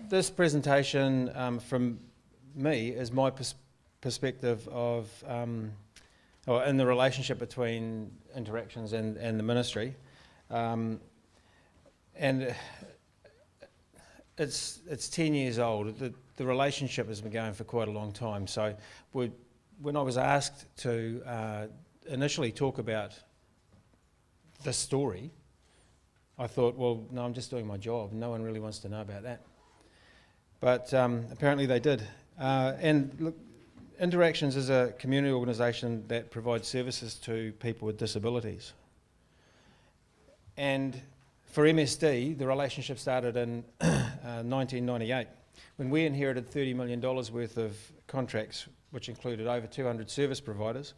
This presentation from me is my perspective of or in the relationship between Interactions and the ministry, and it's 10 years old. The relationship has been going for quite a long time. So when I was asked to initially talk about this story, I thought, well, no, I'm just doing my job. No one really wants to know about that. But apparently they did. And look, Interactions is a community organisation that provides services to people with disabilities. And for MSD, the relationship started in 1998, when we inherited $30 million worth of contracts, which included over 200 service providers,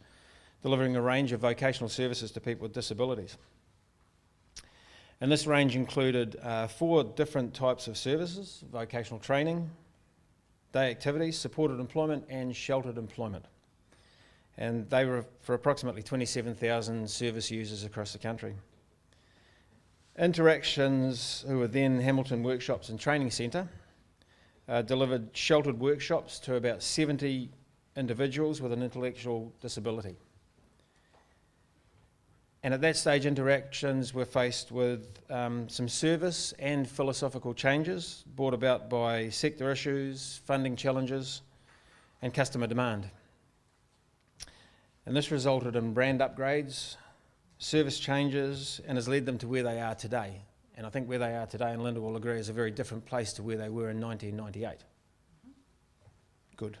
delivering a range of vocational services to people with disabilities. And this range included 4 different types of services: vocational training, day activities, supported employment and sheltered employment. And they were for approximately 27,000 service users across the country. Interactions, who were then Hamilton Workshops and Training Centre, delivered sheltered workshops to about 70 individuals with an intellectual disability. And at that stage, Interactions were faced with some service and philosophical changes brought about by sector issues, funding challenges, and customer demand. And this resulted in brand upgrades, service changes, and has led them to where they are today. And I think where they are today, and Lynda will agree, is a very different place to where they were in 1998. Good.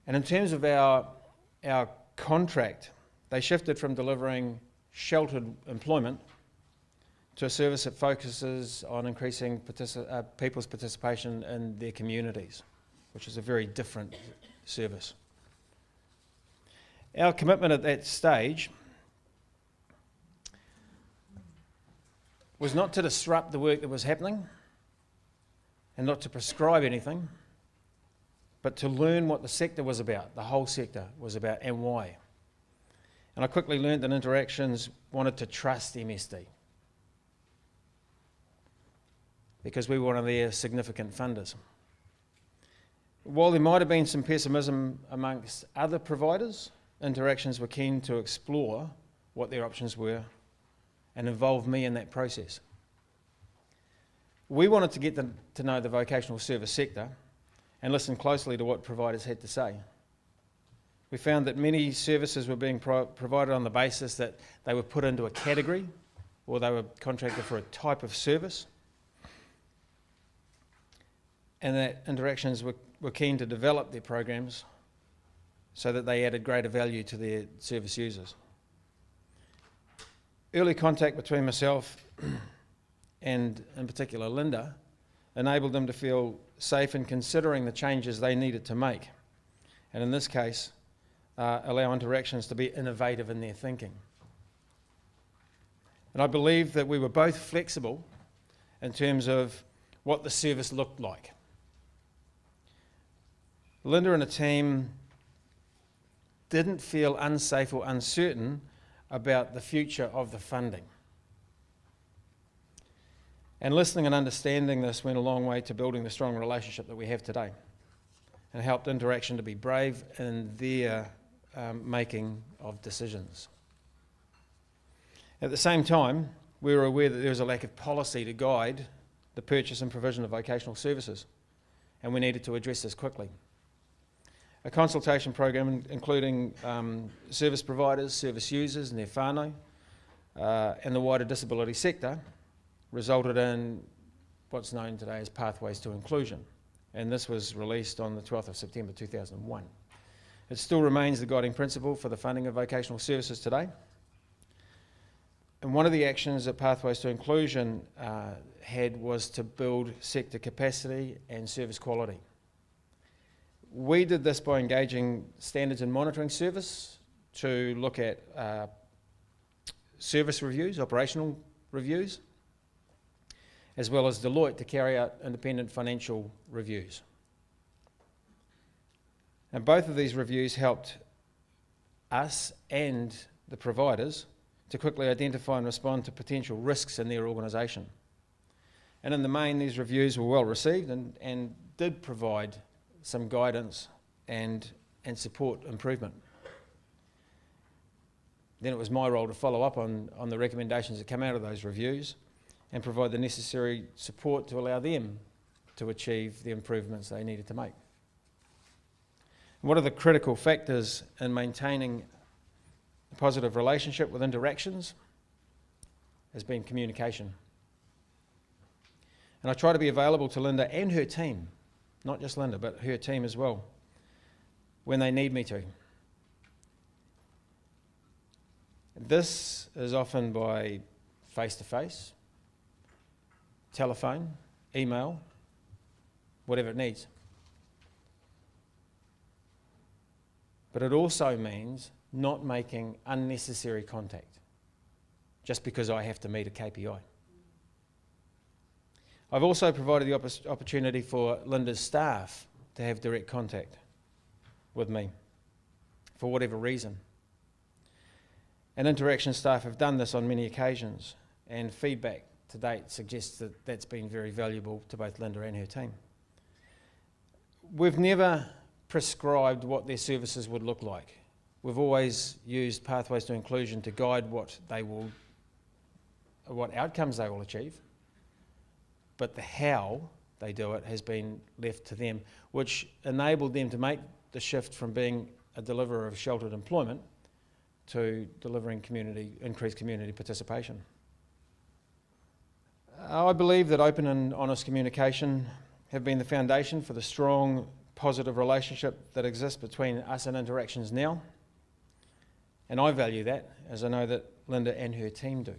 And in terms of our contract, they shifted from delivering sheltered employment to a service that focuses on increasing people's participation in their communities, which is a very different service. Our commitment at that stage was not to disrupt the work that was happening and not to prescribe anything, but to learn what the sector was about, the whole sector was about, and why. And I quickly learned that Interactions wanted to trust MSD because we were one of their significant funders. While there might have been some pessimism amongst other providers, Interactions were keen to explore what their options were and involve me in that process. We wanted to get to know the vocational service sector and listen closely to what providers had to say. We found that many services were being provided on the basis that they were put into a category or they were contracted for a type of service, and that Interactions were keen to develop their programs so that they added greater value to their service users. Early contact between myself and, in particular, Lynda, enabled them to feel safe in considering the changes they needed to make, and in this case, allow Interactions to be innovative in their thinking. And I believe that we were both flexible in terms of what the service looked like. Lynda and the team didn't feel unsafe or uncertain about the future of the funding. And listening and understanding this went a long way to building the strong relationship that we have today, and helped Interaction to be brave in their making of decisions. At the same time, we were aware that there was a lack of policy to guide the purchase and provision of vocational services, and we needed to address this quickly. A consultation program including service providers, service users and their whānau, and the wider disability sector resulted in what's known today as Pathways to Inclusion, and this was released on the 12th of September 2001. It still remains the guiding principle for the funding of vocational services today. And one of the actions that Pathways to Inclusion had was to build sector capacity and service quality. We did this by engaging Standards and Monitoring Service to look at service reviews, operational reviews, as well as Deloitte to carry out independent financial reviews. And both of these reviews helped us and the providers to quickly identify and respond to potential risks in their organisation. And in the main, these reviews were well received and did provide some guidance and support improvement. Then it was my role to follow up on the recommendations that come out of those reviews and provide the necessary support to allow them to achieve the improvements they needed to make. What are the critical factors in maintaining a positive relationship with interactions? Has been communication. And I try to be available to Lynda and her team, not just Lynda, but her team as well, when they need me to. This is often by face-to-face, telephone, email, whatever it needs. But it also means not making unnecessary contact just because I have to meet a KPI. I've also provided the opportunity for Lynda's staff to have direct contact with me for whatever reason. And Interaction staff have done this on many occasions, and feedback to date suggests that that's been very valuable to both Lynda and her team. We've never prescribed what their services would look like. We've always used Pathways to Inclusion to guide what outcomes they will achieve, but the how they do it has been left to them, which enabled them to make the shift from being a deliverer of sheltered employment to delivering increased community participation. I believe that open and honest communication have been the foundation for the strong, positive relationship that exists between us and Interactions now. And I value that, as I know that Lynda and her team do.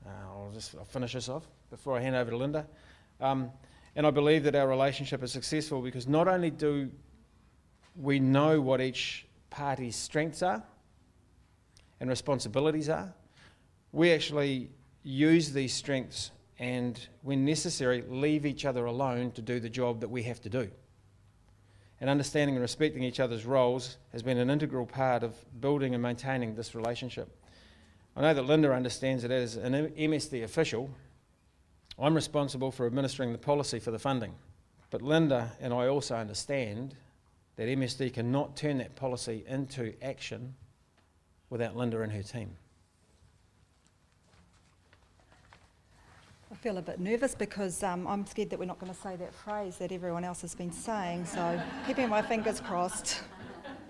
I'll finish this off before I hand over to Lynda. And I believe that our relationship is successful because not only do we know what each party's strengths are and responsibilities are, we actually use these strengths and, when necessary, leave each other alone to do the job that we have to do. And understanding and respecting each other's roles has been an integral part of building and maintaining this relationship. I know that Lynda understands that as an MSD official, I'm responsible for administering the policy for the funding. But Lynda and I also understand that MSD cannot turn that policy into action without Lynda and her team. I feel a bit nervous because I'm scared that we're not going to say that phrase that everyone else has been saying, so keeping my fingers crossed.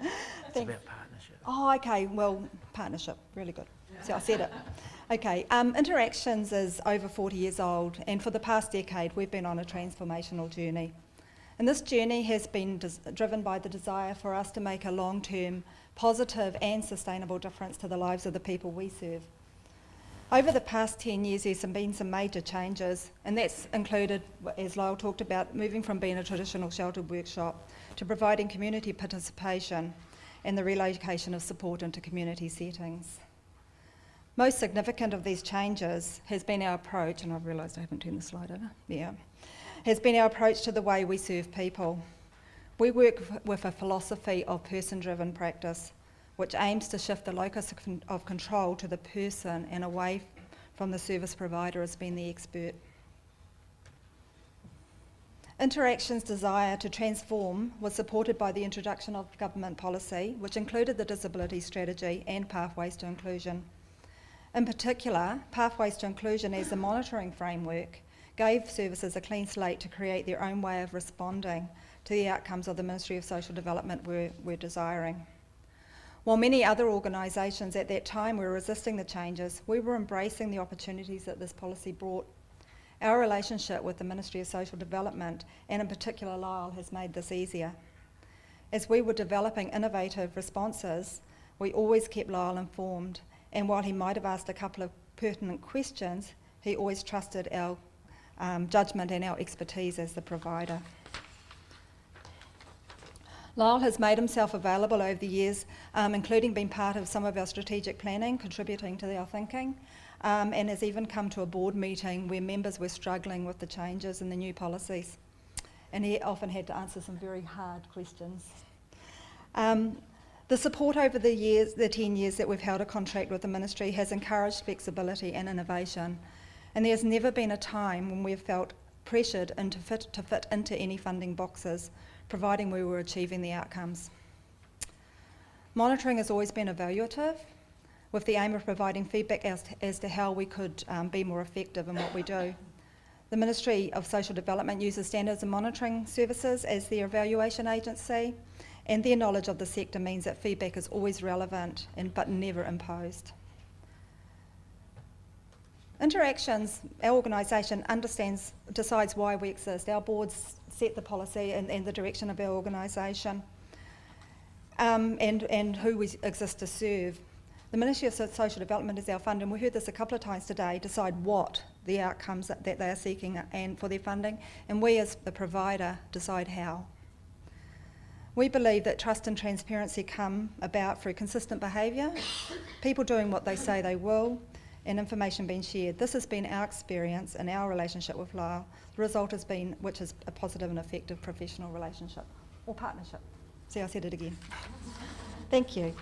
It's about partnership. Oh, okay, well, partnership, really good. So I said it. Okay, Interactions is over 40 years old, and for the past decade we've been on a transformational journey. And this journey has been driven by the desire for us to make a long-term, positive and sustainable difference to the lives of the people we serve. Over the past 10 years there's been some major changes, and that's included, as Lyall talked about, moving from being a traditional sheltered workshop to providing community participation and the relocation of support into community settings. Most significant of these changes has been our approach, and I've realised I haven't turned the slide over, has been our approach to the way we serve people. We work with a philosophy of person-driven practice, which aims to shift the locus of control to the person and away from the service provider as being the expert. Interactions' desire to transform was supported by the introduction of government policy, which included the disability strategy and Pathways to Inclusion. In particular, Pathways to Inclusion as a monitoring framework gave services a clean slate to create their own way of responding to the outcomes of the Ministry of Social Development we're desiring. While many other organisations at that time were resisting the changes, we were embracing the opportunities that this policy brought. Our relationship with the Ministry of Social Development, and in particular Lyall, has made this easier. As we were developing innovative responses, we always kept Lyall informed, and while he might have asked a couple of pertinent questions, he always trusted our judgment and our expertise as the provider. Lyall has made himself available over the years, including being part of some of our strategic planning, contributing to our thinking, and has even come to a board meeting where members were struggling with the changes and the new policies. And he often had to answer some very hard questions. The support over the 10 years that we've held a contract with the Ministry has encouraged flexibility and innovation. And there's never been a time when we've felt pressured to fit into any funding boxes, providing we were achieving the outcomes. Monitoring has always been evaluative, with the aim of providing feedback as to how we could be more effective in what we do. The Ministry of Social Development uses Standards and Monitoring Services as their evaluation agency, and their knowledge of the sector means that feedback is always relevant but never imposed. Interactions, our organisation decides why we exist. Our boards set the policy and the direction of our organisation, and who we exist to serve. The Ministry of Social Development is our fund, and we heard this a couple of times today, decide what the outcomes that they are seeking and for their funding, and we as the provider decide how. We believe that trust and transparency come about through consistent behaviour, people doing what they say they will, and information being shared. This has been our experience in our relationship with Lyall. The result has been, which is a positive and effective professional relationship, or partnership. See, I said it again. Thank you.